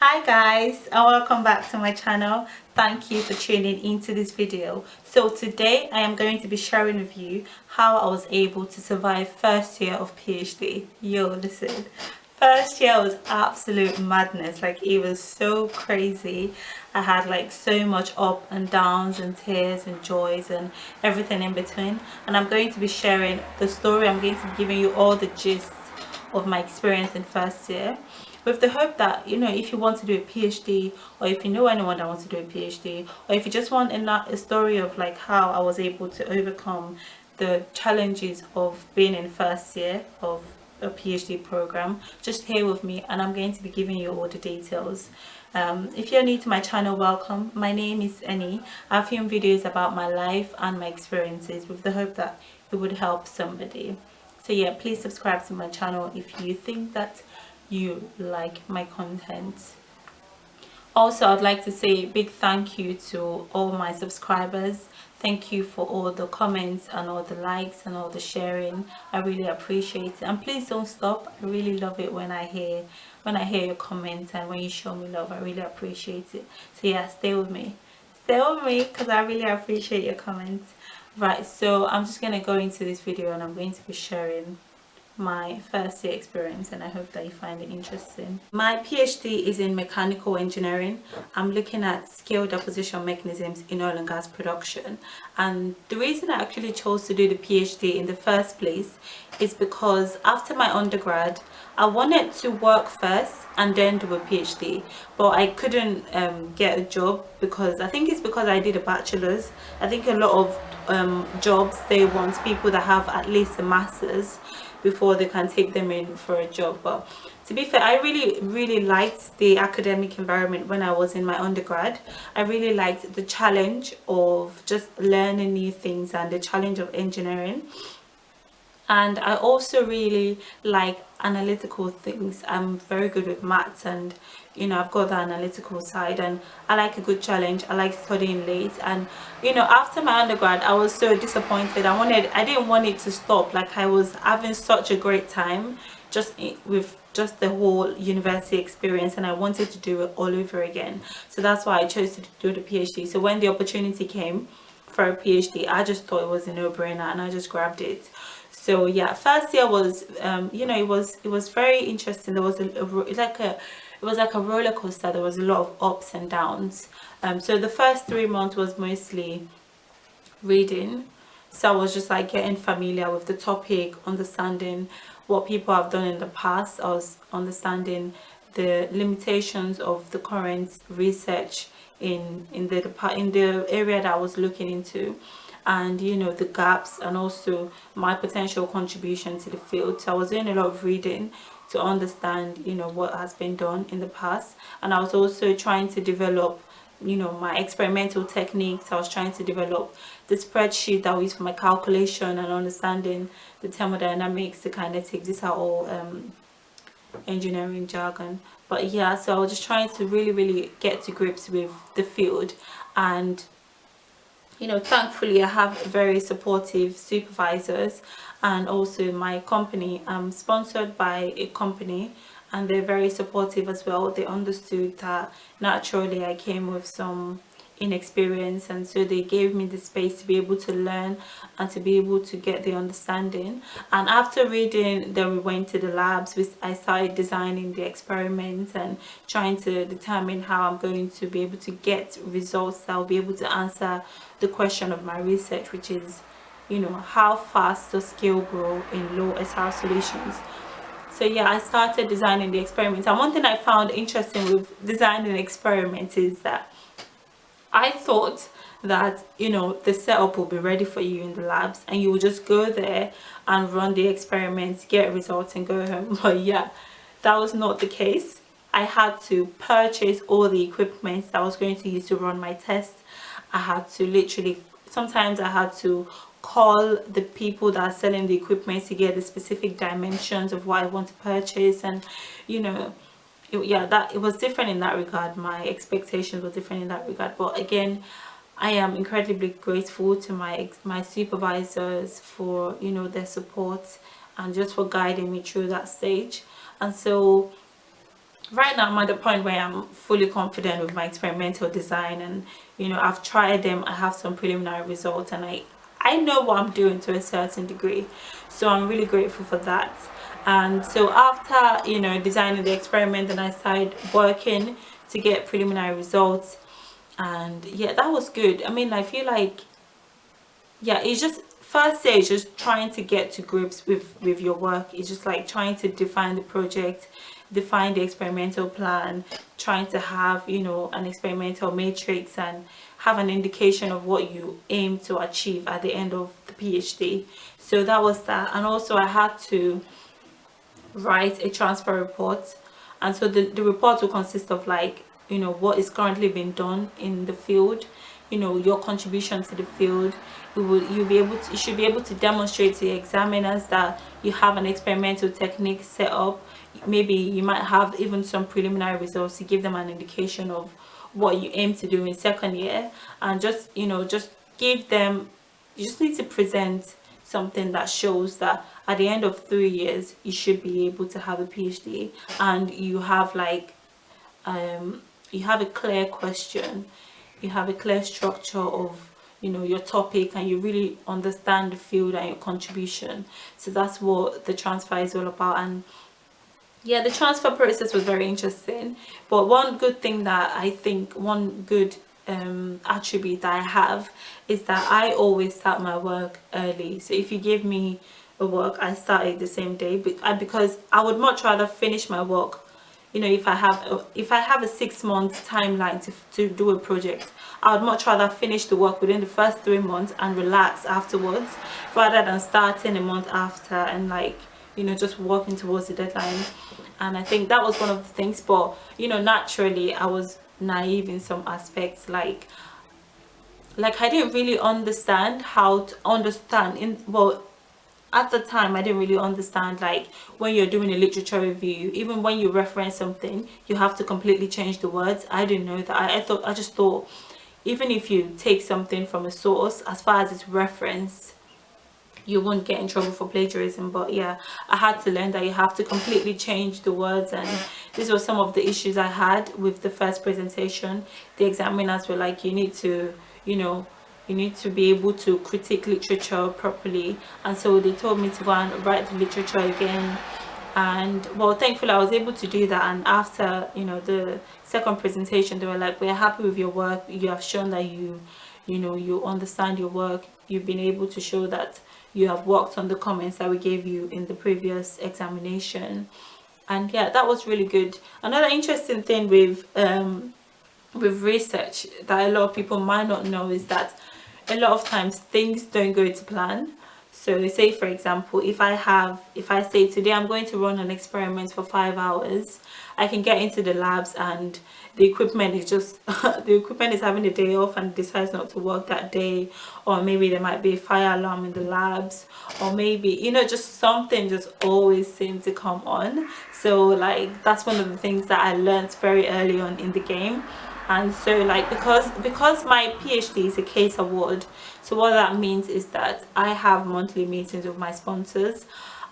Hi guys, and welcome back to my channel. Thank you for tuning into this video. So today I am going to be sharing with you how I was able to survive first year of PhD. Yo, listen, first year was absolute madness. Like, it was so crazy. I had like so much up and downs and tears and joys and everything in between, and I'm going to be sharing the story. I'm going to be giving you all the gist of my experience in first year, with the hope that, if you want to do a PhD, or if you know anyone that wants to do a PhD, or if you just want a story of like how I was able to overcome the challenges of being in first year of a PhD program, just here with me, and I'm going to be giving you all the details. If you're new to my channel, welcome. My name is Eni. I film videos about my life and my experiences with the hope that it would help somebody. So yeah, please subscribe to my channel if you think that you like my content. Also, I'd like to say a big thank you to all my subscribers. Thank you for all the comments and all the likes and all the sharing. I really appreciate it, and please don't stop. I really love it when I hear your comments and when you show me love. I really appreciate it. So yeah, stay with me because I really appreciate your comments. Right, so I'm just gonna go into this video and I'm going to be sharing my first year experience, and I hope that you find it interesting. My PhD is in mechanical engineering. I'm looking at scale deposition mechanisms in oil and gas production, and the reason I actually chose to do the PhD in the first place is because after my undergrad I wanted to work first and then do a PhD, but I couldn't get a job because I think it's because I did a bachelor's. I think a lot of jobs, they want people that have at least a master's before they can take them in for a job. But to be fair, I really liked the academic environment when I was in my undergrad. I really liked the challenge of just learning new things and the challenge of engineering, and I also really like analytical things. I'm very good with maths, and I've got the analytical side, and I like a good challenge. I like studying late, and after my undergrad I was so disappointed. I didn't want it to stop. Like, I was having such a great time with just the whole university experience, and I wanted to do it all over again. So that's why I chose to do the PhD. So when the opportunity came for a PhD, I just thought it was a no-brainer, and I just grabbed it. So yeah, first year was it was very interesting. There was it was like a roller coaster. There was a lot of ups and downs. So the first 3 months was mostly reading. So I was just like getting familiar with the topic, understanding what people have done in the past. I was understanding the limitations of the current research in the area that I was looking into, and the gaps, and also my potential contribution to the field. So I was doing a lot of reading to understand what has been done in the past, and I was also trying to develop my experimental techniques. I was trying to develop the spreadsheet that I use for my calculation and understanding the thermodynamics, the kinetics. These are all engineering jargon. But yeah, so I was just trying to really get to grips with the field, and thankfully I have very supportive supervisors, and also my company. I'm sponsored by a company, and they're very supportive as well. They understood that naturally I came with some inexperience, and so they gave me the space to be able to learn and to be able to get the understanding. And after reading, then we went to the labs. I started designing the experiments and trying to determine how I'm going to be able to get results that will be able to answer the question of my research, which is how fast does scale grow in low SR solutions. So yeah, I started designing the experiments, and one thing I found interesting with designing experiments is that I thought that the setup will be ready for you in the labs, and you will just go there and run the experiments, get results, and go home. But yeah, that was not the case. I had to purchase all the equipment that I was going to use to run my tests. I had to literally, sometimes I had to call the people that are selling the equipment to get the specific dimensions of what I want to purchase. And yeah, that it was different in that regard. My expectations were different in that regard, but again, I am incredibly grateful to my supervisors for their support and just for guiding me through that stage. And so right now I'm at the point where I'm fully confident with my experimental design, and I've tried them. I have some preliminary results, and I know what I'm doing to a certain degree, so I'm really grateful for that. And so after designing the experiment, then I started working to get preliminary results. And yeah, that was good. I mean, I feel like, yeah, it's just first stage, just trying to get to grips with your work. It's just like trying to define the project, define the experimental plan, trying to have an experimental matrix, and have an indication of what you aim to achieve at the end of the PhD. So that was that. And also I had to write a transfer report, and so the report will consist of, like, what is currently being done in the field, your contribution to the field. You should be able to demonstrate to the examiners that you have an experimental technique set up. Maybe you might have even some preliminary results to give them an indication of what you aim to do in second year. And just just give them, you just need to present something that shows that at the end of 3 years you should be able to have a PhD, and you have like you have a clear question, you have a clear structure of your topic, and you really understand the field and your contribution. So that's what the transfer is all about. And yeah, the transfer process was very interesting. But one good thing that I think, one good attribute that I have, is that I always start my work early. So if you give me a work, I start it the same day, because I would much rather finish my work. If I have a 6 month timeline to do a project, I would much rather finish the work within the first 3 months and relax afterwards, rather than starting a month after and, like, just working towards the deadline. And I think that was one of the things. But naturally I was naive in some aspects, like I didn't really understand how to understand in well at the time I didn't really understand, like, when you're doing a literature review, even when you reference something, you have to completely change the words. I didn't know that. I just thought, even if you take something from a source, as far as it's referenced, you won't get in trouble for plagiarism. But yeah, I had to learn that you have to completely change the words. And these were some of the issues I had with the first presentation. The examiners were like, you need to be able to critique literature properly, and so they told me to go and write the literature again. And well, thankfully I was able to do that. And after the second presentation, they were like, we're happy with your work, you have shown that you understand your work, you've been able to show that you have worked on the comments that we gave you in the previous examination. And yeah, that was really good. Another interesting thing with research that a lot of people might not know is that a lot of times things don't go to plan. So say, for example, if I say today I'm going to run an experiment for 5 hours, I can get into the labs and the equipment is just the equipment is having a day off and decides not to work that day. Or maybe there might be a fire alarm in the labs, or maybe just something just always seems to come on. So, like, that's one of the things that I learned very early on in the game. And so, like, because my PhD is a case award, so what that means is that I have monthly meetings with my sponsors.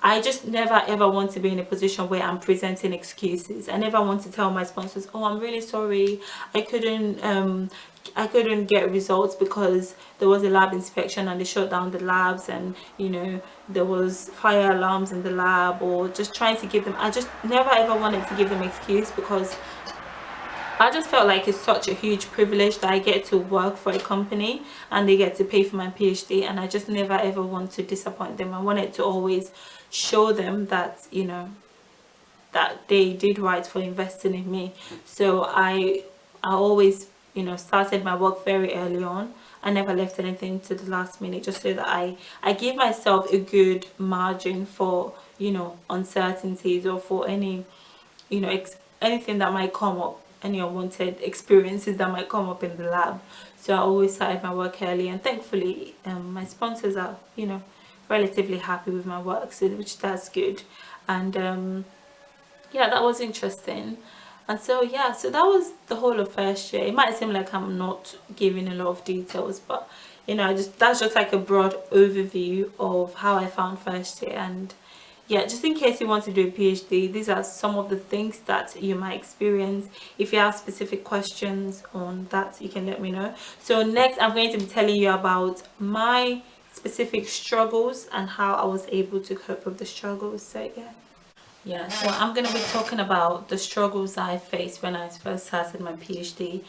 I just never ever want to be in a position where I'm presenting excuses. I never want to tell my sponsors, oh, I'm really sorry, I couldn't get results because there was a lab inspection and they shut down the labs, and there was fire alarms in the lab. Or just trying to give them, I just never ever wanted to give them excuse, because I just felt like it's such a huge privilege that I get to work for a company and they get to pay for my PhD, and I just never ever want to disappoint them. I wanted to always show them that that they did right for investing in me. So I always started my work very early on. I never left anything to the last minute, just so that I give myself a good margin for uncertainties, or for any anything that might come up, any unwanted experiences that might come up in the lab. So I always started my work early, and thankfully my sponsors are relatively happy with my work, so which that's good. And yeah, that was interesting. And so yeah, so that was the whole of first year. It might seem like I'm not giving a lot of details, but that's just like a broad overview of how I found first year. And yeah, just in case you want to do a PhD, these are some of the things that you might experience. If you have specific questions on that, you can let me know. So next, I'm going to be telling you about my specific struggles and how I was able to cope with the struggles. So yeah, so I'm going to be talking about the struggles that I faced when I first started my PhD.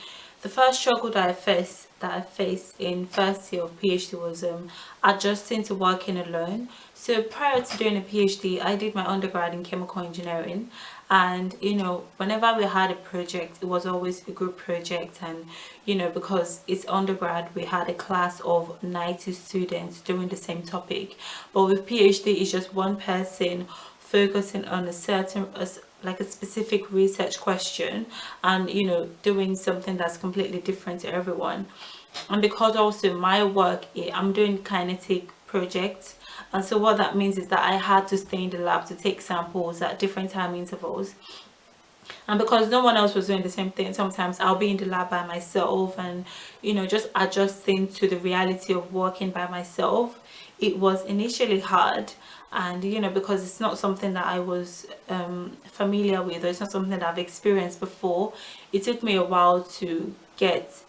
The first struggle that I faced in first year of PhD was adjusting to working alone. So prior to doing a PhD, I did my undergrad in chemical engineering, and whenever we had a project, it was always a group project. And because it's undergrad, we had a class of 90 students doing the same topic, but with PhD it's just one person focusing on a certain like a specific research question, and doing something that's completely different to everyone. And because also my work, I'm doing kinetic projects, and so what that means is that I had to stay in the lab to take samples at different time intervals. And because no one else was doing the same thing, sometimes I'll be in the lab by myself, and just adjusting to the reality of working by myself. It was initially hard, and because it's not something that I was familiar with, or it's not something that I've experienced before. It took me a while to get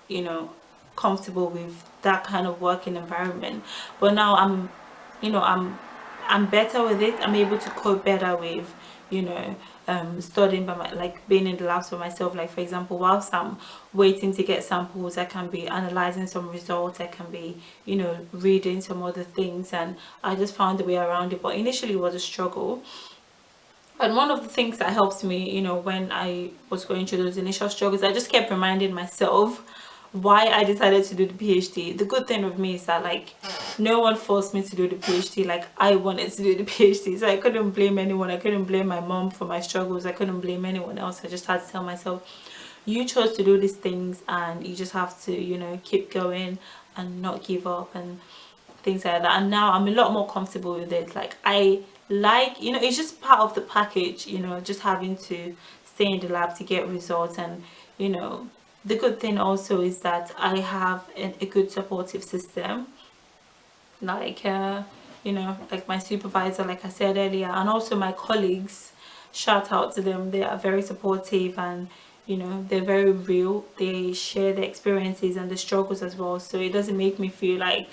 comfortable with that kind of working environment, but now I'm better with it. I'm able to cope better with studying by like being in the labs for myself. Like for example, whilst I'm waiting to get samples, I can be analyzing some results, I can be reading some other things, and I just found a way around it. But initially it was a struggle. And one of the things that helped me, when I was going through those initial struggles, I just kept reminding myself why I decided to do the PhD. The good thing with me is that like no one forced me to do the PhD. Like I wanted to do the PhD, so I couldn't blame anyone. I couldn't blame my mom for my struggles. I couldn't blame anyone else. I just had to tell myself, you chose to do these things, and you just have to keep going and not give up and things like that. And now I'm a lot more comfortable with it. Like I like it's just part of the package, just having to stay in the lab to get results. And the good thing also is that I have a good supportive system, like like my supervisor, like I said earlier, and also my colleagues. Shout out to them, they are very supportive, and they're very real. They share their experiences and the struggles as well, so it doesn't make me feel like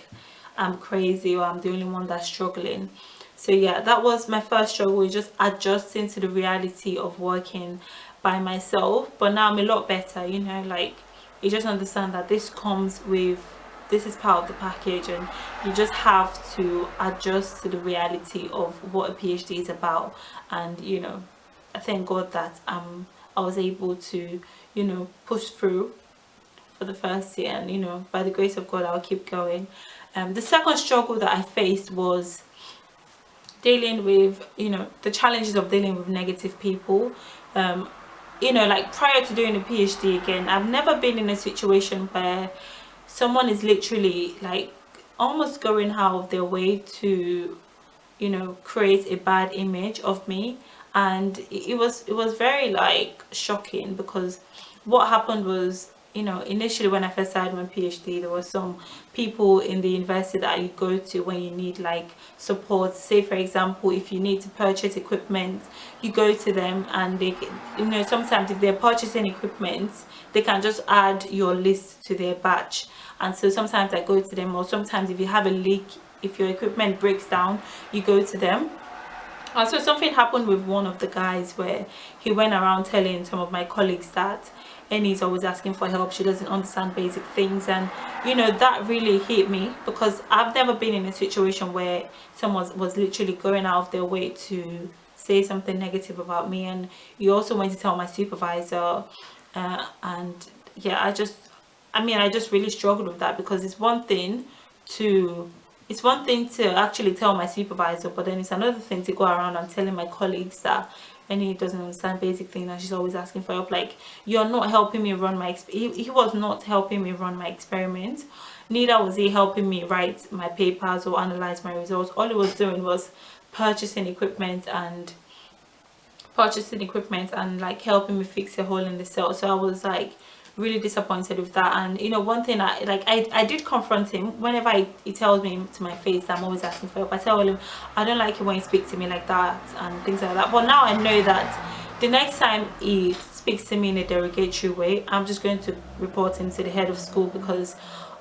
I'm crazy or I'm the only one that's struggling. So yeah, that was my first struggle, just adjusting to the reality of working by myself. But now I'm a lot better, like you just understand that this is part of the package, and you just have to adjust to the reality of what a PhD is about. And I thank God that I was able to push through for the first year, and by the grace of God I'll keep going. The second struggle that I faced was dealing with the challenges of dealing with negative people. Like prior to doing a PhD, again, I've never been in a situation where someone is literally like almost going out of their way to create a bad image of me. And it was very like shocking, because what happened was, initially when I first started my PhD, there were some people in the university that you go to when you need like support. Say for example, if you need to purchase equipment, you go to them, and they sometimes if they're purchasing equipment, they can just add your list to their batch. And so sometimes I go to them, or sometimes if you have a leak, if your equipment breaks down, you go to them. And so something happened with one of the guys where he went around telling some of my colleagues that Annie's always asking for help, she doesn't understand basic things. And that really hit me, because I've never been in a situation where someone was literally going out of their way to say something negative about me. And you also went to tell my supervisor, and yeah, I just really struggled with that, because it's one thing to actually tell my supervisor, but then it's another thing to go around and telling my colleagues that Annie doesn't understand basic things and she's always asking for help. Like, you're not helping me run my he was not helping me run my experiment, neither was he helping me write my papers or analyze my results. All he was doing was purchasing equipment and like helping me fix a hole in the cell. So I was like really disappointed with that. And you know, one thing I did confront him whenever he tells me to my face that I'm always asking for help. I tell him I don't like it when he speaks to me like that and things like that. But now I know that the next time he speaks to me in a derogatory way, I'm just going to report him to the head of school, because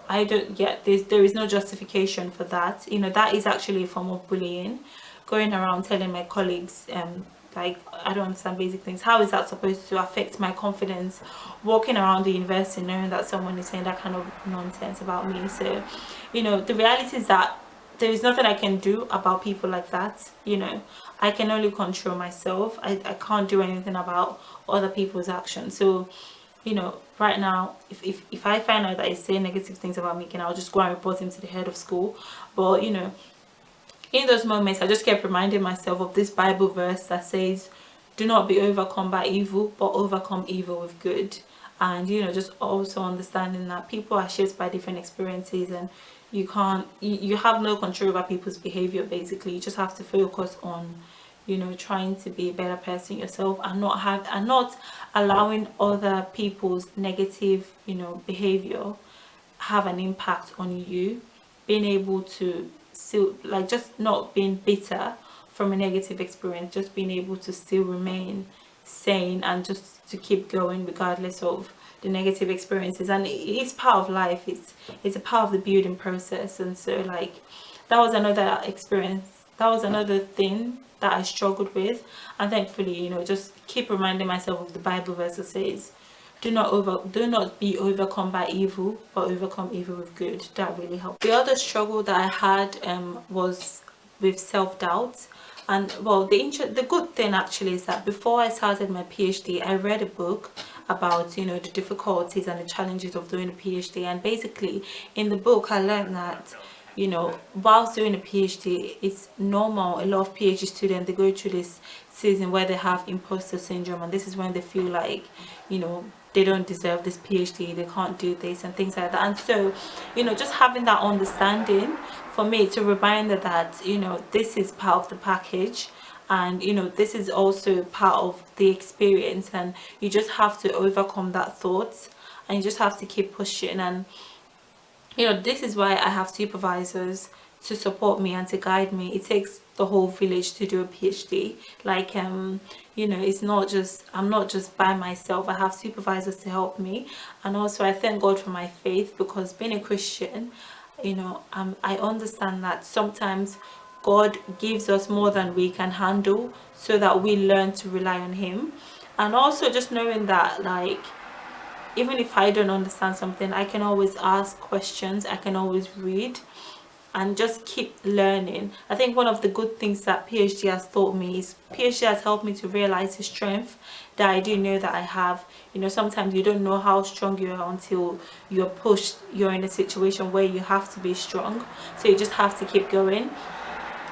I don't get this. There is no justification for that. You know, that is actually a form of bullying. Going around telling my colleagues, like, I don't understand basic things. How is that supposed to affect my confidence? Walking around the university knowing that someone is saying that kind of nonsense about me. So, you know, the reality is that there is nothing I can do about people like that. You know, I can only control myself. I can't do anything about other people's actions. So, you know, right now, if I find out that he's saying negative things about me, I'll just go and report him to the head of school. But you know, in those moments I just kept reminding myself of this Bible verse that says, do not be overcome by evil, but overcome evil with good. And you know, just also understanding that people are shaped by different experiences, and you have no control over people's behavior. Basically, you just have to focus on, you know, trying to be a better person yourself, and not allowing other people's negative, you know, behavior have an impact on you. Being able to still, like, just not being bitter from a negative experience, just being able to still remain sane and just to keep going regardless of the negative experiences. And it's part of life. It's a part of the building process. And so, like, that was another experience, that was another thing that I struggled with. And thankfully, you know, just keep reminding myself of the Bible verse that says, do not be overcome by evil, but overcome evil with good. That really helped. The other struggle that I had was with self-doubt. And well, the good thing actually is that before I started my PhD, I read a book about, you know, the difficulties and the challenges of doing a PhD. And basically in the book I learned that, you know, whilst doing a PhD, it's normal. A lot of PhD students, they go through this season where they have imposter syndrome, and this is when they feel like, you know, they don't deserve this PhD, they can't do this and things like that. And so, you know, just having that understanding for me, to remind that, you know, this is part of the package, and you know, this is also part of the experience, and you just have to overcome that thought, and you just have to keep pushing. And you know, this is why I have supervisors to support me and to guide me. It takes the whole village to do a PhD. Like, you know, it's not just, I'm not just by myself. I have supervisors to help me. And also I thank God for my faith, because being a Christian, you know, I understand that sometimes God gives us more than we can handle, so that we learn to rely on him. And also just knowing that, like, even if I don't understand something, I can always ask questions, I can always read and just keep learning. I think one of the good things that PhD has taught me is PhD has helped me to realize the strength that I do know that I have. You know, sometimes you don't know how strong you are until you're pushed, you're in a situation where you have to be strong, so you just have to keep going.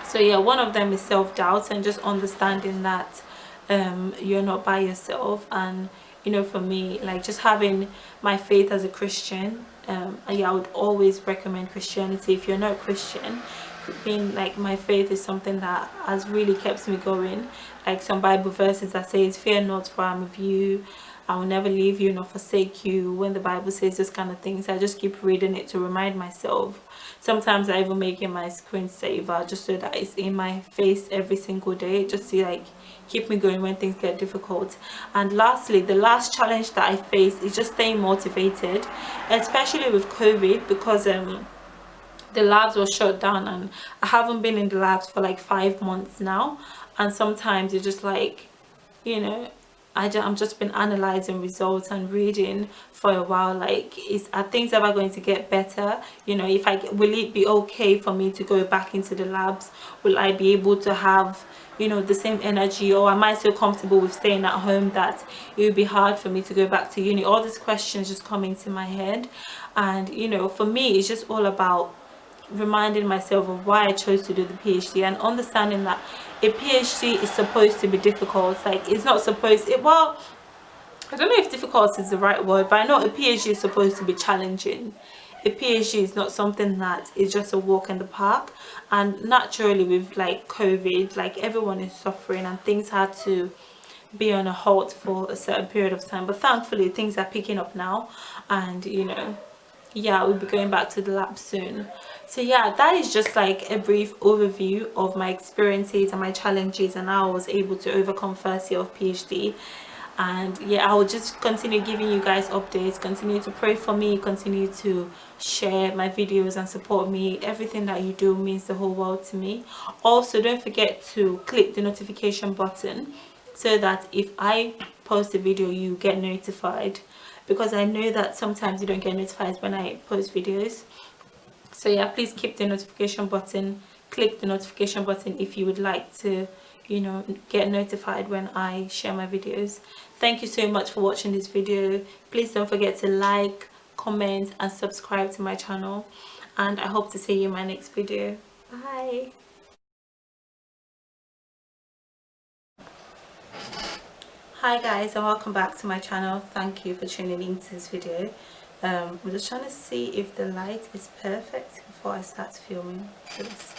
So yeah, one of them is self-doubt, and just understanding that you're not by yourself. And you know, for me, like, just having my faith as a Christian, yeah, I would always recommend Christianity. If you're not Christian, being like, my faith is something that has really kept me going. Like some Bible verses that says, fear not, for I'm with you, I will never leave you nor forsake you. When the Bible says those kind of things, I just keep reading it to remind myself. Sometimes I even make it my screensaver, just so that it's in my face every single day, just to like keep me going when things get difficult. And lastly, the last challenge that I face is just staying motivated, especially with COVID, because the labs were shut down, and I haven't been in the labs for like 5 months now. And sometimes you're just like, you know, I'm just been analyzing results and reading for a while, like, are things ever going to get better? You know, if will it be okay for me to go back into the labs? Will I be able to have, you know, the same energy, or am I so comfortable with staying at home that it would be hard for me to go back to uni? All these questions just come into my head. And you know, for me, it's just all about reminding myself of why I chose to do the PhD, and understanding that a PhD is supposed to be difficult. Like, it's not supposed well, I don't know if difficult is the right word, but I know a PhD is supposed to be challenging. A PhD is not something that is just a walk in the park. And naturally, with like COVID, like, everyone is suffering, and things had to be on a halt for a certain period of time, but thankfully things are picking up now, and you know, yeah, we'll be going back to the lab soon. So yeah, that is just like a brief overview of my experiences and my challenges and how I was able to overcome first year of PhD. And yeah, I will just continue giving you guys updates, continue to pray for me, continue to share my videos and support me. Everything that you do means the whole world to me. Also, don't forget to click the notification button so that if I post a video, you get notified, because I know that sometimes you don't get notified when I post videos. So yeah, please keep the notification button, click the notification button if you would like to, you know, get notified when I share my videos. Thank you so much for watching this video. Please don't forget to like, comment and subscribe to my channel, and I hope to see you in my next video. Bye. Hi guys, and welcome back to my channel. Thank you for tuning into this video. I'm just trying to see if the light is perfect before I start filming this.